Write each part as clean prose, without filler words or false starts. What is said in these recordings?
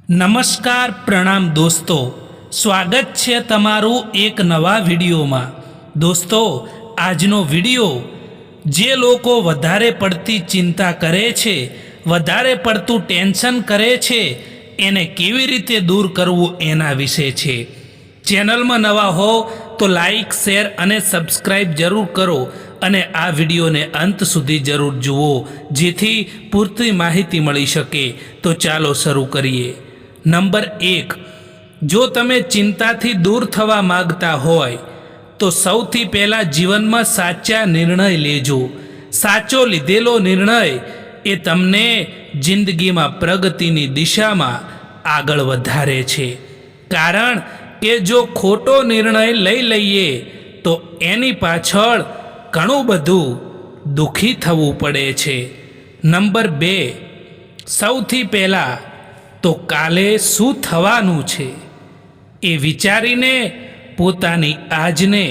નમસ્કાર પ્રણામ દોસ્તો, સ્વાગત છે તમારું એક નવા વિડીયોમાં। દોસ્તો, આજનો વિડીયો જે લોકો વધારે પડતી ચિંતા કરે છે, વધારે પડતું ટેન્શન કરે છે, એને કેવી રીતે દૂર કરવું એના વિશે છે। ચેનલમાં નવા હો તો લાઈક, શેર અને સબસ્ક્રાઈબ જરૂર કરો અને આ વિડીયોને અંત સુધી જરૂર જુઓ, જેથી પૂરતી માહિતી મળી શકે। તો ચાલો શરૂ કરીએ। નંબર 1, જો તમે ચિંતાથી દૂર થવા માગતા હોય તો સૌથી પહેલાં જીવનમાં સાચા નિર્ણય લેજો। સાચો લીધેલો નિર્ણય એ તમને જિંદગીમાં પ્રગતિની દિશામાં આગળ વધારે છે, કારણ કે જો ખોટો નિર્ણય લઈ લઈએ તો એની પાછળ ઘણું બધું દુઃખી થવું પડે છે। નંબર 2, સૌથી પહેલાં તો કાલે શું થવાનું છે એ વિચારીને પોતાની આજને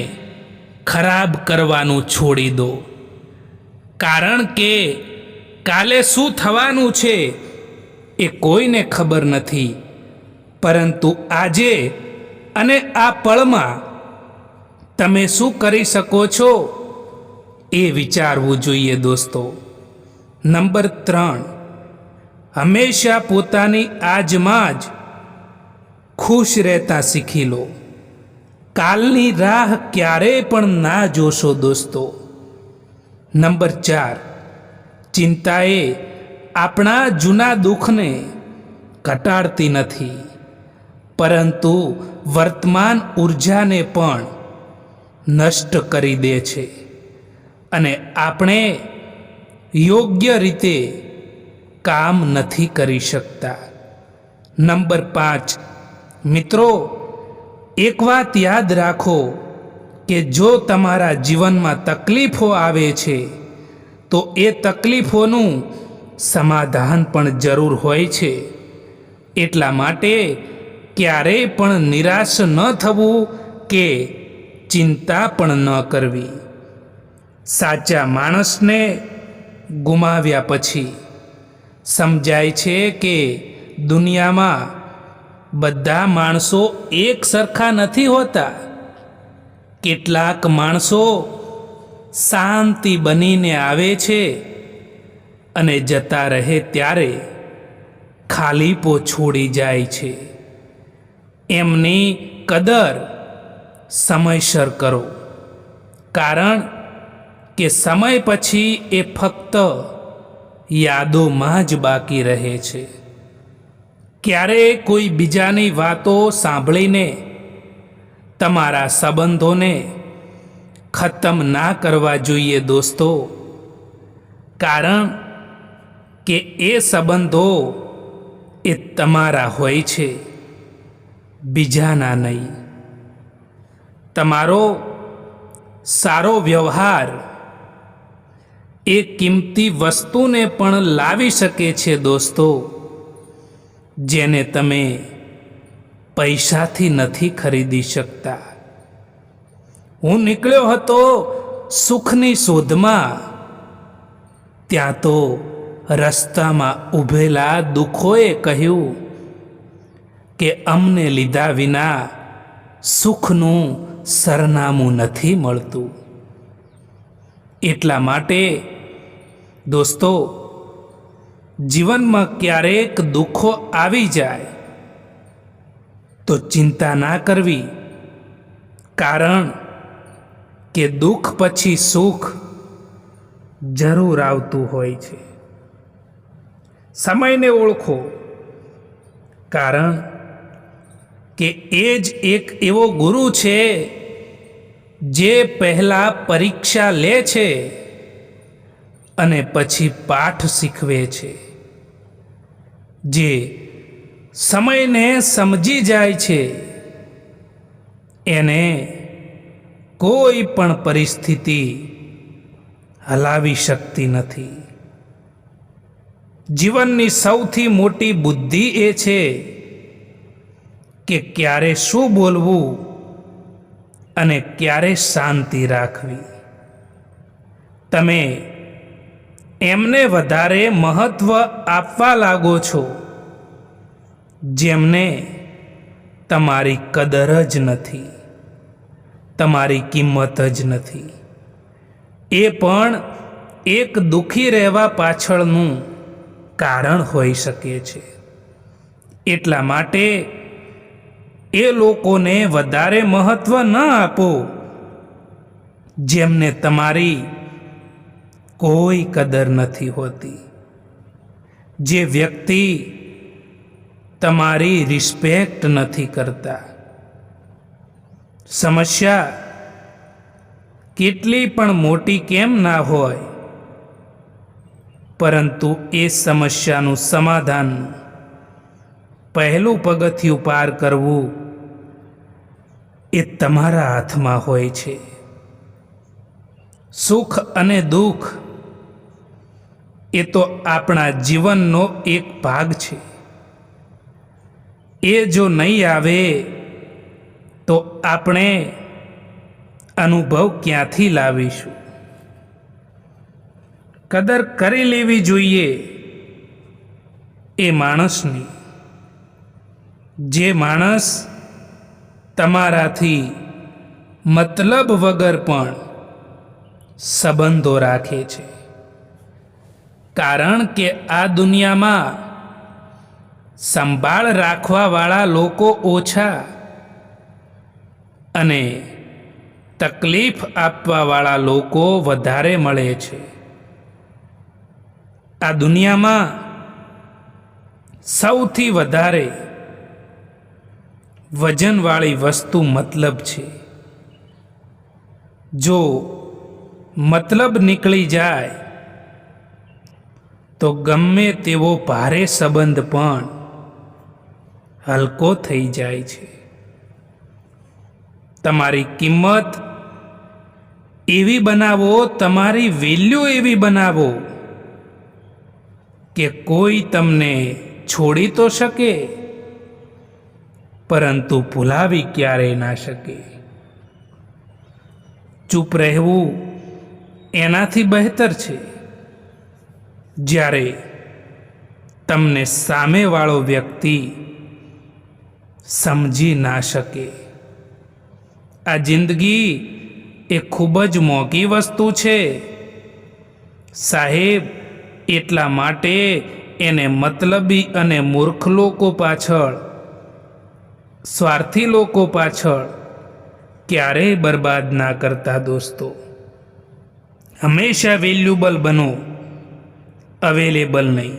ખરાબ કરવાનું છોડી દો, કારણ કે કાલે શું થવાનું છે એ કોઈને ખબર નથી, પરંતુ આજે અને આ પળમાં તમે શું કરી શકો છો એ વિચારવું જોઈએ દોસ્તો। નંબર 3, હંમેશા પોતાની આજમાં જ ખુશ રહેતા શીખી લો। કાલની રાહ ક્યારેય પણ ના જોશો દોસ્તો। નંબર 4, ચિંતાએ આપણા જૂના દુઃખને ઘટાડતી નથી, પરંતુ વર્તમાન ઉર્જાને પણ નષ્ટ કરી દે છે અને આપણે યોગ્ય રીતે કામ નથી કરી શકતા। નંબર 5, મિત્રો, એક વાત યાદ રાખો કે જો તમારા જીવનમાં તકલીફો આવે છે તો એ તકલીફોનું સમાધાન પણ જરૂર હોય છે, એટલા માટે ક્યારેય પણ નિરાશ ન થવું કે ચિંતા પણ ન કરવી। સાચા માણસને ગુમાવ્યા પછી સમજાય છે કે દુનિયામાં બધા માણસો એક સરખા નથી હોતા। કેટલાક માણસો શાંતિ બનીને આવે છે અને જતા રહે ત્યારે ખાલીપો છોડી જાય છે। એમની કદર સમયસર કરો, કારણ કે સમય પછી એ ફક્ત યાદોમાં જ બાકી રહે છે। ક્યારેય કોઈ બીજાની વાતો સાંભળીને તમારા સંબંધોને ખતમ ના કરવા જોઈએ દોસ્તો, કારણ કે એ સંબંધો એ તમારા હોય છે, બીજાના નહીં। તમારો સારો વ્યવહાર એ કિંમતી વસ્તુને પણ લાવી શકે છે દોસ્તો, જેને તમે પૈસાથી નથી ખરીદી શકતા। હું નીકળ્યો હતો સુખની શોધમાં, ત્યાં તો રસ્તામાં ઊભેલા દુઃખોએ કહ્યું કે અમને લીધા વિના સુખનું સરનામું નથી મળતું। એટલા માટે દોસ્તો, જીવનમાં ક્યારેક દુઃખો આવી જાય તો ચિંતા ના કરવી, કારણ કે દુઃખ પછી સુખ જરૂર આવતું હોય છે। સમયને ઓળખો, કારણ કે એ જ એક એવો ગુરુ છે જે પહેલા પરીક્ષા લે છે અને પછી પાઠ શીખવે છે। જે સમયને સમજી જાય છે એને કોઈ પણ પરિસ્થિતિ હલાવી શકતી નથી। જીવનની સૌથી મોટી બુદ્ધિ એ છે કે ક્યારે શું બોલવું અને ક્યારે શાંતિ રાખવી। તમે એમને વધારે મહત્વ આપવા લાગો છો જેમને તમારી કદર જ નથી, તમારી કિંમત જ નથી. એ પણ એક દુઃખી રહેવા પાછળનું કારણ હોઈ શકે છે. એટલા માટે એ લોકોને વધારે મહત્વ ન આપો જેમને તમારી કોઈ કદર નથી હોતી. જે વ્યક્તિ તમારી રિસ્પેક્ટ નથી કરતા. સમસ્યા કેટલી પણ મોટી કેમ ના હોય, પરંતુ એ સમસ્યાનું સમાધાન પહેલું પગથિયું પાર કરવું એ તમારા હાથમાં હોય છે. સુખ અને દુઃખ એ તો આપણા જીવનનો એક ભાગ છે. એ જો નહીં આવે તો આપણે અનુભવ ક્યાંથી લાવીશું? કદર કરી લેવી જોઈએ એ માણસની, જે માણસ તમારાથી મતલબ વગર પણ સંબંધો રાખે છે. કારણ કે આ દુનિયામાં સંભાળ રાખવાવાળા લોકો ઓછા અને તકલીફ આપવાવાળા લોકો વધારે મળે છે. આ દુનિયામાં સૌથી વધારે વજનવાળી વસ્તુ મતલબ છે. જો મતલબ નીકળી જાય તો ગમે તેવો ભારે સંબંધ પણ હલકો થઈ જાય છે. તમારી કિંમત એવી બનાવો, તમારી વેલ્યુ એવી બનાવો કે કોઈ તમને છોડી તો શકે પરંતુ ભૂલાવી ક્યારેય ના શકે. ચૂપ રહેવું એનાથી બહેતર છે જ્યારે તમને સામેવાળો વ્યક્તિ સમજી ના શકે. આ જિંદગી એ ખૂબ જ મોંઘી વસ્તુ છે સાહેબ. એટલા માટે એને મતલબી અને મૂર્ખ લોકો પાછળ, સ્વાર્થી લોકો પાછળ ક્યારેય બરબાદ ના કરતા દોસ્તો. હંમેશા વેલ્યુબલ બનો, અવેલેબલ નહીં.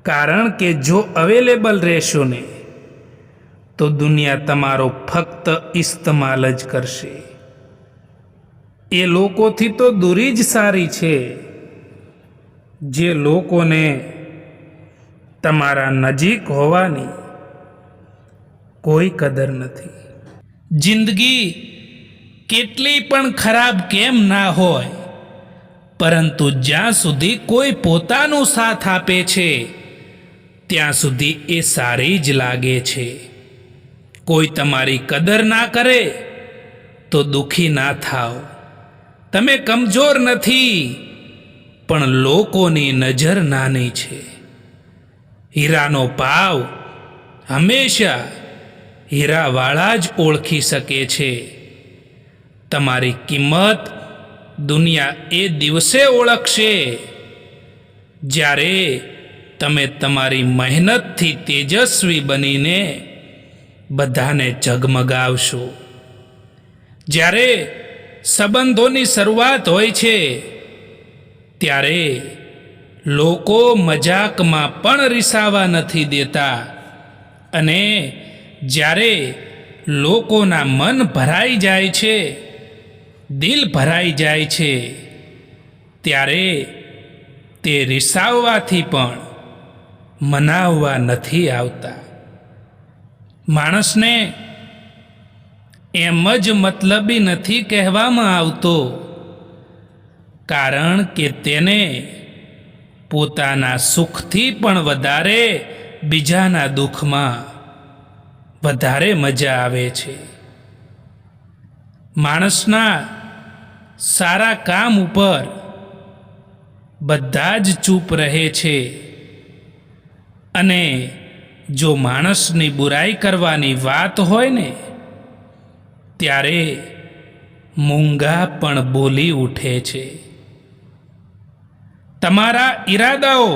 કારણ કે જો અવેલેબલ રહેશો ને તો દુનિયા તમારો ફક્ત ઇસ્તેમાલ જ કરશે. એ લોકોથી તો દૂરી જ સારી છે જે લોકોને તમારા નજીક હોવાની કોઈ કદર નથી. જિંદગી કેટલી પણ ખરાબ કેમ ના હોય, પરંતુ જ્યાં સુધી કોઈ પોતાનો સાથ આપે છે ત્યાં સુધી એ સારી જ લાગે છે. કોઈ તમારી કદર ના કરે તો દુઃખી ના થાઓ. તમે કમજોર નથી, પણ લોકોની નજર નાની છે. હીરાનો ભાવ હંમેશા હીરાવાળા જ ઓળખી શકે છે. તમારી કિંમત દુનિયા એ દિવસે ઓળખશે જ્યારે તમે તમારી મહેનતથી તેજસ્વી બનીને બધાને ઝગમગાવશો. જ્યારે સંબંધોની શરૂઆત હોય છે ત્યારે લોકો મજાકમાં પણ રિસાવા નથી દેતા, અને જ્યારે લોકોના મન ભરાઈ જાય છે, દિલ ભરાઈ જાય છે, ત્યારે તે રિસાવવાથી પણ મનાવવા નથી આવતા. માણસને એમ જ મતલબી નથી કહેવામાં આવતો, કારણ કે તેને પોતાના સુખથી પણ વધારે બીજાના દુઃખમાં વધારે મજા આવે છે. માણસના સારા કામ ઉપર બધા જ ચૂપ રહે છે અને જો માણસની બુરાઈ કરવાની વાત હોય ને ત્યારે મૂંગા પણ બોલી ઉઠે છે. તમારા ઈરાદાઓ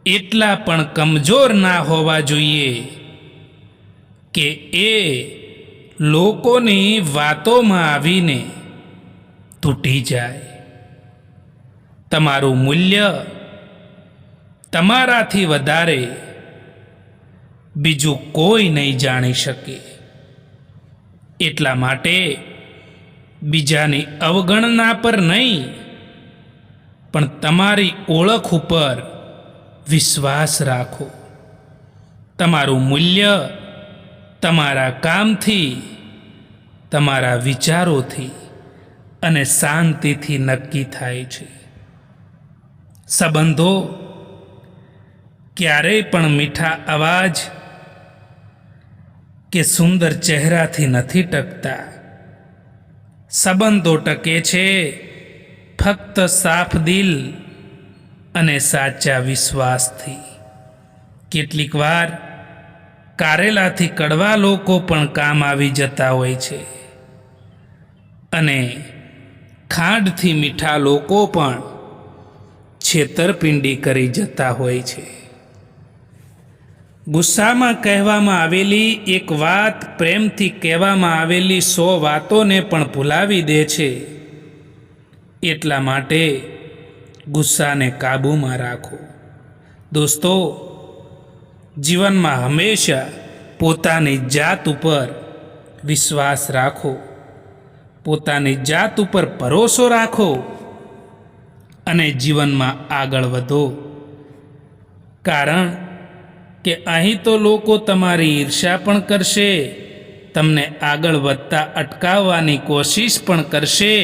એટલા પણ કમજોર ના હોવા જોઈએ કે એ લોકોની વાતોમાં આવીને તૂટી જાય. તમારું મૂલ્ય તમારાથી વધારે બીજું કોઈ નહીં જાણી શકે. એટલા માટે બીજાની અવગણના પર નહીં પણ તમારી ઓળખ ઉપર વિશ્વાસ રાખો. તમારું મૂલ્ય તમારા કામથી, તમારા વિચારોથી અને શાંતિથી નક્કી થાય છે. સંબંધો ક્યારેય પણ મીઠા અવાજ કે સુંદર ચહેરાથી નથી ટકતા. સંબંધો ટકે છે ફક્ત સાફ દિલ અને સાચા વિશ્વાસથી. કેટલીક વાર કારેલાથી કડવા લોકો પણ કામ આવી જતા હોય છે અને ખાંડથી મીઠા લોકો પણ છેતરપિંડી કરી જતા હોય છે. ગુસ્સામાં કહેવામાં આવેલી એક વાત પ્રેમથી કહેવામાં આવેલી 100 વાતોને પણ ભૂલાવી દે છે. એટલા માટે ગુસ્સાને કાબૂમાં રાખો. દોસ્તો, જીવનમાં હંમેશા પોતાની જાત ઉપર વિશ્વાસ રાખો, પોતાની જાત ઉપર ભરોસો રાખો અને જીવનમાં આગળ વધો. કારણ કે અહીં તો લોકો તમારી ઈર્ષ્યા પણ કરશે, તમને આગળ વધતા અટકાવવાની કોશિશ પણ કરશે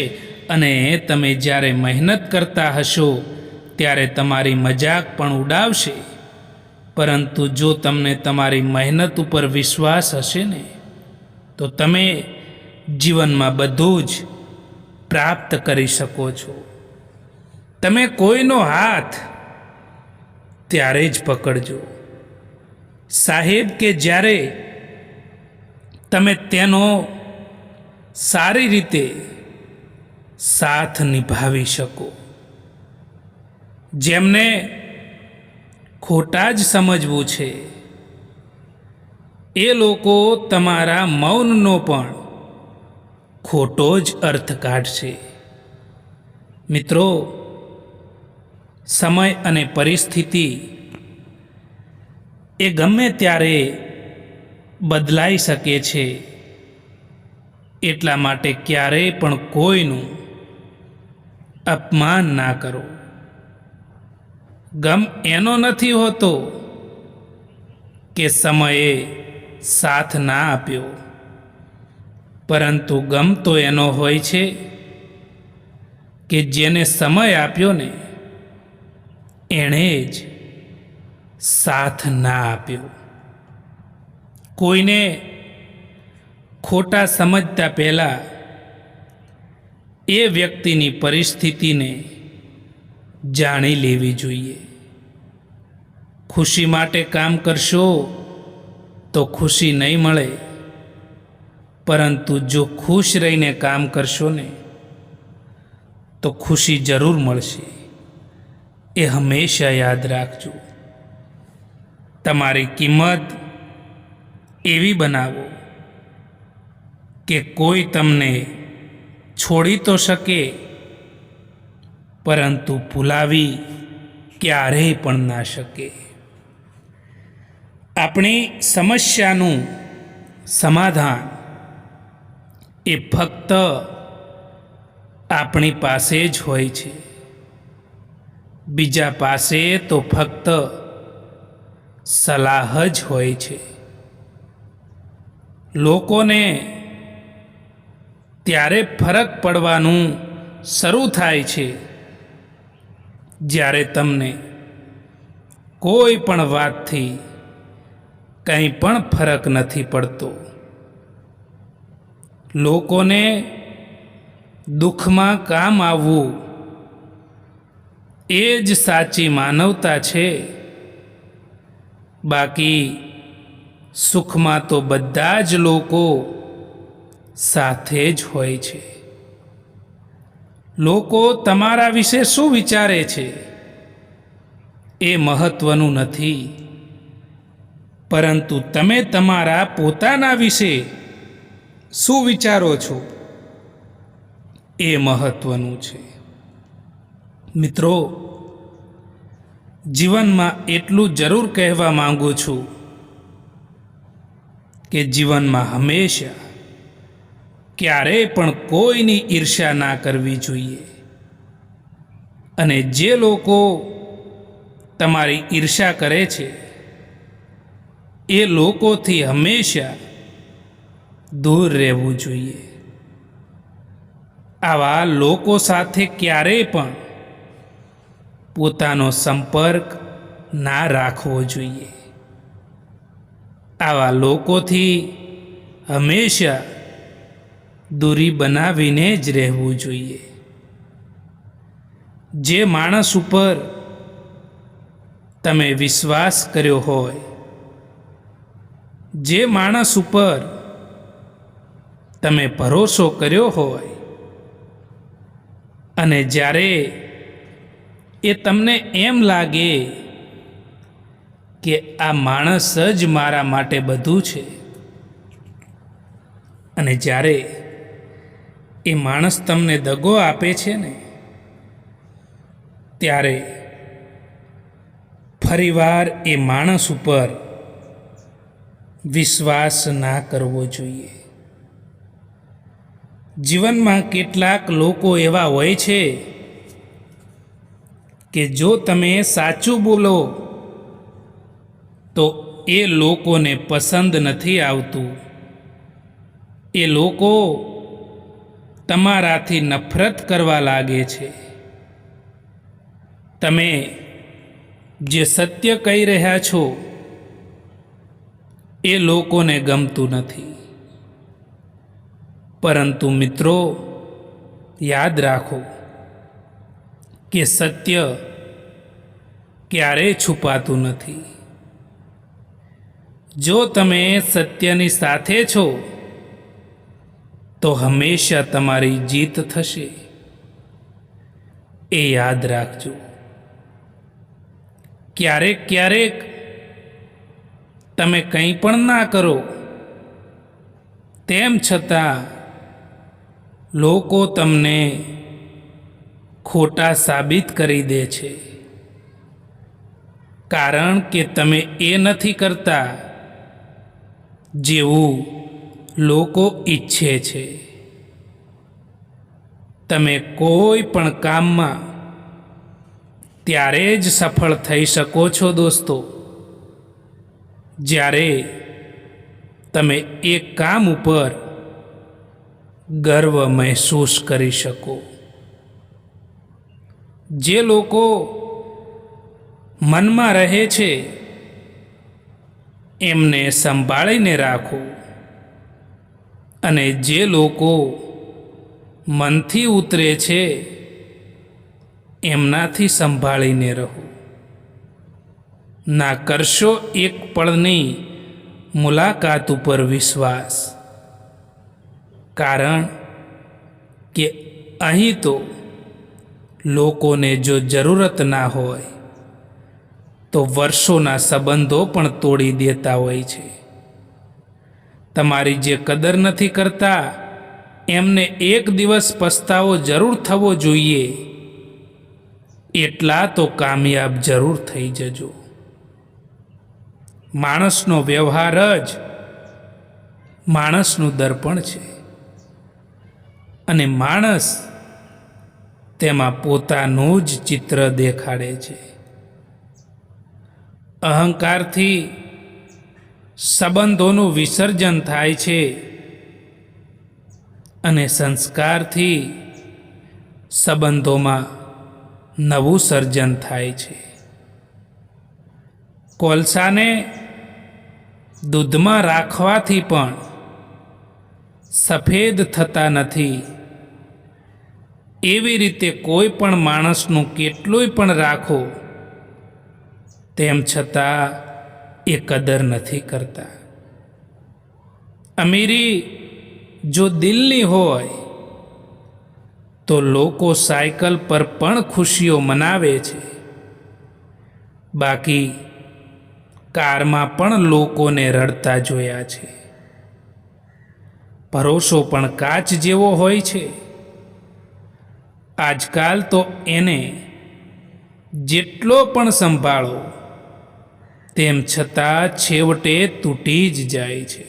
અને તમે જ્યારે મહેનત કરતા હશો ત્યારે તમારી મજાક પણ ઉડાવશે. પરંતુ જો તમને તમારી મહેનત ઉપર વિશ્વાસ હશે ને તો તમે જીવનમાં બધું જ પ્રાપ્ત કરી શકો છો. તમે કોઈનો હાથ ત્યારે જ પકડજો સાહેબ કે જ્યારે તમે તેનો સારી રીતે સાથ નિભાવી શકો. જેમને ખોટા જ સમજવું છે એ લોકો તમારા મૌનનો પણ ખોટો જ અર્થ કાઢશે. મિત્રો, સમય અને પરિસ્થિતિ એ ગમે ત્યારે બદલાઈ શકે છે. એટલા માટે ક્યારેય પણ કોઈનું અપમાન ના કરો. ગમ એનો નથી હોતો કે સમયે સાથ ના આપ્યો, પરંતુ ગમ તો એનો હોય છે કે જેને સમય આપ્યો ને એણે જ સાથ ના આપ્યો. કોઈને ખોટા સમજતા પહેલાં એ વ્યક્તિની પરિસ્થિતિને જાણી લેવી જોઈએ. ખુશી માટે કામ કરશો તો ખુશી નહીં મળે, પરંતુ જો ખુશ રહીને કામ કરશો ને તો ખુશી જરૂર મળશે. એ હંમેશા યાદ રાખજો. તમારી કિંમત એવી બનાવો કે કોઈ તમને છોડી તો શકે પરંતુ ભૂલાવી ક્યારેય પણ ના શકે. આપણી સમસ્યાનું સમાધાન એ ફક્ત આપણી પાસે જ હોય છે. બીજા પાસે તો ફક્ત સલાહ જ હોય છે. લોકોને ત્યારે ફરક પડવાનું શરૂ થાય છે જ્યારે તમને કોઈ પણ વાતથી કંઈ પણ ફરક નથી પડતો. લોકોને દુઃખમાં કામ આવવું એ જ સાચી માનવતા છે. બાકી સુખમાં તો બધા જ લોકો સાથે જ હોય છે. લોકો તમારા વિશે શું વિચારે છે એ મહત્વનું નથી, પરંતુ તમે તમારા પોતાના વિશે શું વિચારો છો એ મહત્વનું છે. મિત્રો, જીવનમાં એટલું જરૂર કહેવા માંગુ છું કે જીવનમાં હંમેશા ક્યારેય પણ કોઈની ઈર્ષ્યા ના કરવી જોઈએ. અને જે લોકો તમારી ઈર્ષ્યા કરે છે એ લોકોથી હંમેશા દૂર રહેવું જોઈએ. આવા લોકો સાથે ક્યારેય પણ પોતાનો સંપર્ક ના રાખવો જોઈએ. આવા લોકોથી હંમેશા દૂરી બનાવીને જ રહેવું જોઈએ. જે માણસ ઉપર તમે વિશ્વાસ કર્યો હોય, જે માણસ ઉપર તમે ભરોસો કર્યો હોય, અને જ્યારે એ તમને એમ લાગે કે આ માણસ જ મારા માટે બધું છે, અને જ્યારે એ માણસ તમને દગો આપે છે ને, ત્યારે ફરીવાર એ માણસ ઉપર વિશ્વાસ ના કરવો જોઈએ. જીવનમાં કેટલાક લોકો એવા હોય છે કે જો તમે સાચું બોલો તો એ લોકોને પસંદ નથી આવતું. એ લોકો તમારાથી નફરત કરવા લાગે છે. તમે જે સત્ય કહી રહ્યા છો એ લોકોને ગમતું નથી. પરંતુ મિત્રો, યાદ રાખો કે સત્ય ક્યારેય છુપાતું નથી. જો તમે સત્યની સાથે છો તો હંમેશા તમારી જીત થશે. એ યાદ રાખજો. ક્યારેક ક્યારેક તમે કંઈ પણ ના કરો, તેમ છતાં લોકો તમને ખોટા સાબિત કરી દે છે, કારણ કે તમે એ નથી કરતા જેવું લોકો ઈચ્છે છે. તમે કોઈ પણ કામમાં ત્યારે જ સફળ થઈ શકો છો દોસ્તો, જ્યારે તમે એ કામ ઉપર ગર્વ મહેસૂસ કરી શકો. જે લોકો મનમાં રહે છે એમને સંભાળીને રાખો, અને જે લોકો મનથી ઉતરે છે એમનાથી સંભાળીને રહો. ના કરશો એક પળની મુલાકાત ઉપર વિશ્વાસ, કારણ કે અહીં તો લોકોને જો જરૂરત ના હોય તો વર્ષોના સંબંધો પણ તોડી દેતા હોય છે. તમારી જે કદર નથી કરતા એમને એક દિવસ પસ્તાવો જરૂર થવો જોઈએ. એટલા તો કામયાબ જરૂર થઈ જજો. માણસનો વ્યવહાર જ માણસનું દર્પણ છે, અને માણસ તેમાં પોતાનું જ ચિત્ર દેખાડે છે. અહંકારથી સંબંધોનું વિસર્જન થાય છે, અને સંસ્કારથી સંબંધોમાં નવું સર્જન થાય છે. કોલસાને દૂધમાં રાખવાથી પણ સફેદ થતા નથી, એવી રીતે કોઈ પણ માણસનું કેટલુંય પણ રાખો, તેમ છતાં એ કદર નથી કરતા. અમીરી જો દિલની હોય તો લોકો સાયકલ પર પણ ખુશીઓ મનાવે છે, બાકી કારમાં પણ લોકોને રડતા જોયા છે. ભરોસો પણ કાચ જેવો હોય છે. આજકાલ તો એને જેટલો પણ સંભાળો તેમ છતાં છેવટે તૂટી જ જાય છે.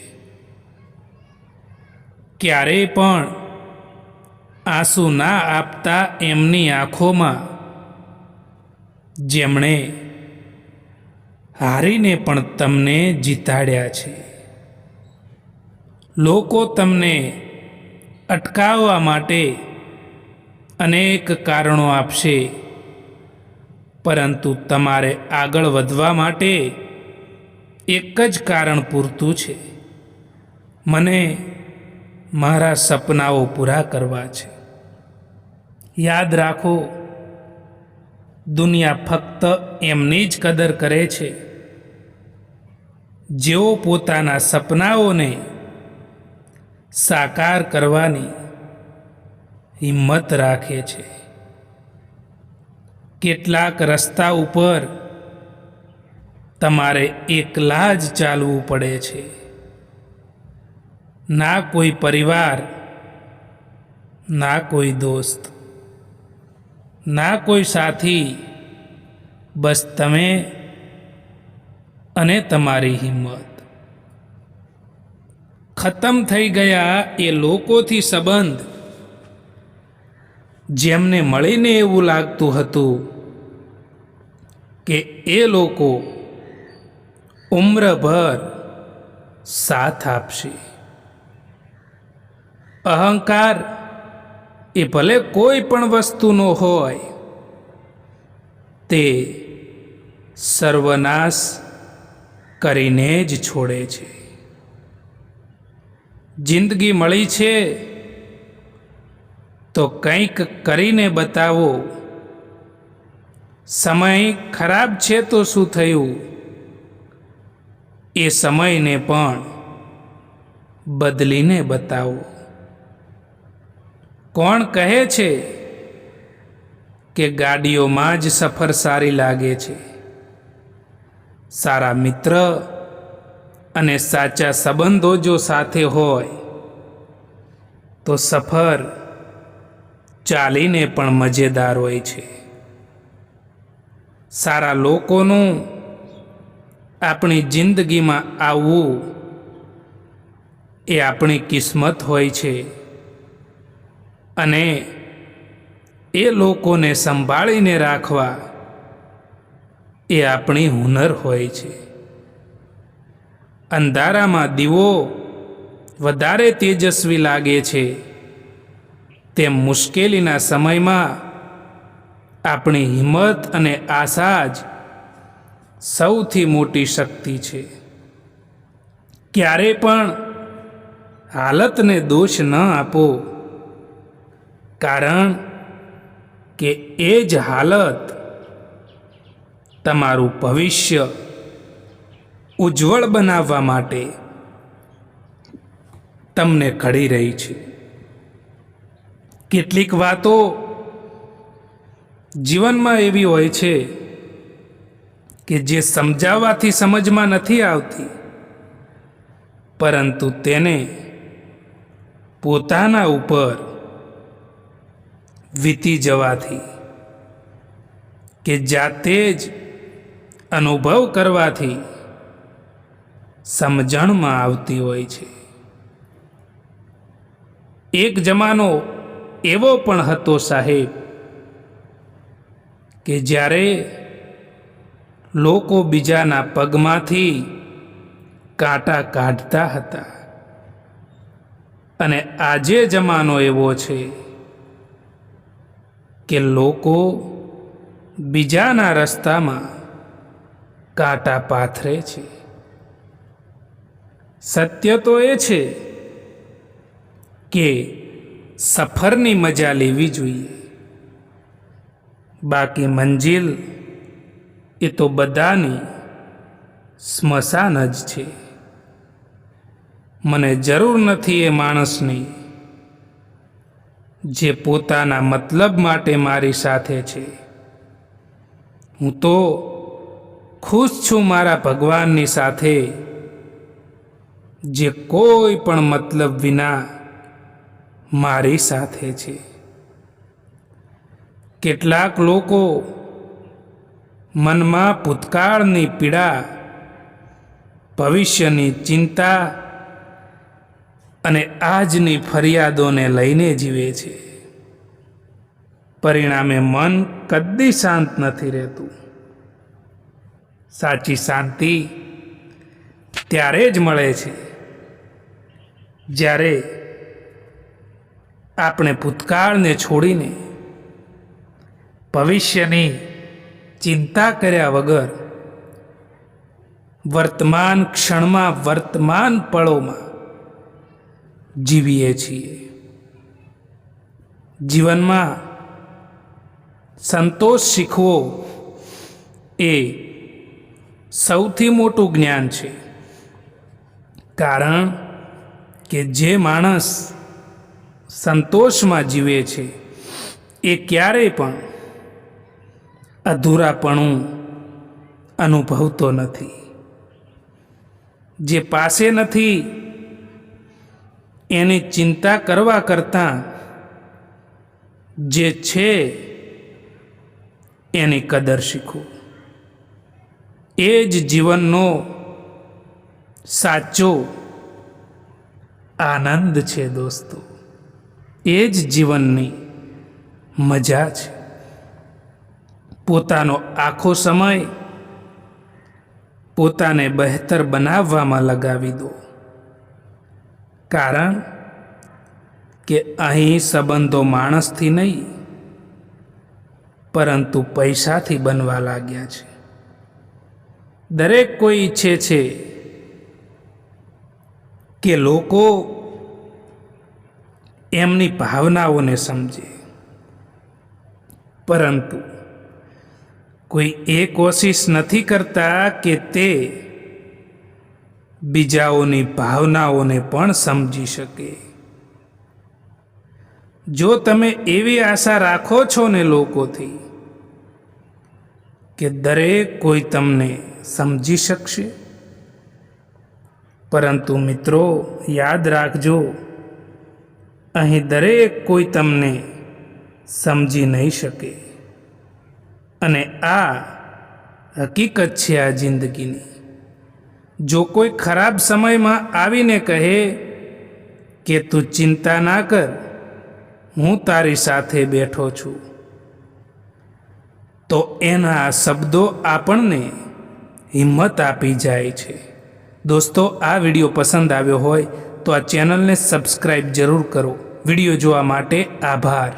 ક્યારેય પણ આંસુ ના આપતા એમની આંખોમાં જેમણે હારીને પણ તમને જીતાડ્યા છે. લોકો તમને અટકાવવા માટે અનેક કારણો આપશે, પરંતુ તમારે આગળ વધવા માટે એક જ કારણ પૂરતું છે. મને મારા સપનાઓ પૂરા કરવા છે. યાદ રાખો, દુનિયા ફક્ત એમની જ કદર કરે છે જેઓ પોતાના સપનાઓને સાકાર કરવાની હિંમત રાખે છે. કેટલાક રસ્તા ઉપર તમારે એકલા જ ચાલવું પડે છે. ના કોઈ પરિવાર, ના કોઈ દોસ્ત, ના કોઈ સાથી, બસ તમે અને તમારી હિંમત. ખતમ થઈ ગયા એ લોકોથી સંબંધ જેમને મળીને એવું લાગતું હતું કે એ લોકો ઉમ્રભર સાથ આપશે. અહંકાર એ ભલે કોઈ પણ વસ્તુનો હોય, તે સર્વનાશ કરીને જ છોડે છે. જિંદગી મળી છે તો કંઈક કરીને બતાવો. સમય ખરાબ છે તો શું થયું, એ સમયને પણ બદલીને બતાવો. કોણ કહે છે કે ગાડીઓમાં જ સફર સારી લાગે છે? સારા મિત્ર અને સાચા સંબંધો જો સાથે હોય તો સફર ચાલીને પણ મજેદાર હોય છે. સારા લોકોનું આપણી જિંદગીમાં આવવું એ આપણી કિસ્મત હોય છે, અને એ લોકોને સંભાળીને રાખવા એ આપણી હુનર હોય છે. અંધારામાં દીવો વધારે તેજસ્વી લાગે છે, તેમ મુશ્કેલીના સમયમાં આપણી હિંમત અને આશા જ સૌથી મોટી શક્તિ છે. ક્યારે પણ હાલતને દોષ ન આપો, કારણ કે એ જ હાલત તમારું ભવિષ્ય ઉજ્જવળ બનાવવા માટે તમને ઘડી રહી છે. કેટલીક વાતો જીવનમાં એવી હોય છે કે જે સમજાવવાથી સમજમાં નથી આવતી, પરંતુ તેને પોતાના ઉપર વીતી જવાથી કે જાતે જ અનુભવ કરવાથી સમજણમાં આવતી હોય છે. એક જમાનો એવો પણ હતો સાહેબ કે જ્યારે લોકો બીજાના પગમાંથી કાંટા કાઢતા હતા, અને આજે જમાનો એવો છે કે લોકો બીજાના રસ્તામાં કાંટા પાથરે છે. સત્ય તો એ છે કે સફરની મજા લેવી જોઈએ, બાકી મંજિલ એ તો બધાની સ્મશાન જ છે. મને જરૂર નથી એ માણસની જે પોતાના મતલબ માટે મારી સાથે છે. હું તો ખુશ છું મારા ભગવાનની સાથે, જે કોઈ પણ મતલબ વિના મારી સાથે છે. કેટલાક લોકો મનમાં ભૂતકાળની પીડા, ભવિષ્યની ચિંતા અને આજની ફરિયાદોને લઈને જીવે છે. પરિણામે મન કદી શાંત નથી રહેતું. સાચી શાંતિ ત્યારે જ મળે છે જ્યારે આપણે ભૂતકાળને છોડીને ભવિષ્યની ચિંતા કર્યા વગર વર્તમાન ક્ષણમાં, વર્તમાન પળોમાં જીવીએ છીએ. જીવનમાં સંતોષ શીખવો એ સૌથી મોટું જ્ઞાન છે. કારણ કે જે માણસ સંતોષમાં જીવે છે એ ક્યારેય પણ અધૂરાપણું અનુભવતો નથી. જે પાસે નથી એની ચિંતા કરવા કરતાં જે છે એની કદર શીખો. એ જ જીવનનો સાચો આનંદ છે દોસ્તો. એ જ જીવનની મજા છે. પોતાનો આખો સમય પોતાને બહેતર બનાવવામાં લગાવી દો. કારણ કે અહીં સંબંધો માણસથી નહીં પરંતુ પૈસાથી બનવા લાગ્યા છે. દરેક કોઈ ઈચ્છે છે કે લોકો એમની ભાવનાઓને સમજે, પરંતુ કોઈ એ કોશિશ નથી કરતા કે તે બીજાઓની ભાવનાઓને પણ સમજી શકે. જો તમે એવી આશા રાખો છો ને લોકોથી કે દરેક કોઈ તમને સમજી શકશે, પરંતુ મિત્રો યાદ રાખજો, અહીં દરેક કોઈ તમને સમજી નહીં શકે. અને આ હકીકત છે આ જિંદગીની. જો કોઈ ખરાબ સમયમાં આવીને કહે કે તું ચિંતા ના કર, હું તારી સાથે બેઠો છું, તો એના શબ્દો આપણને હિંમત આપી જાય છે. દોસ્તો, આ વિડીયો પસંદ આવ્યો હોય તો આ ચેનલને સબસ્ક્રાઈબ જરૂર કરો. વિડીયો જોવા માટે આભાર.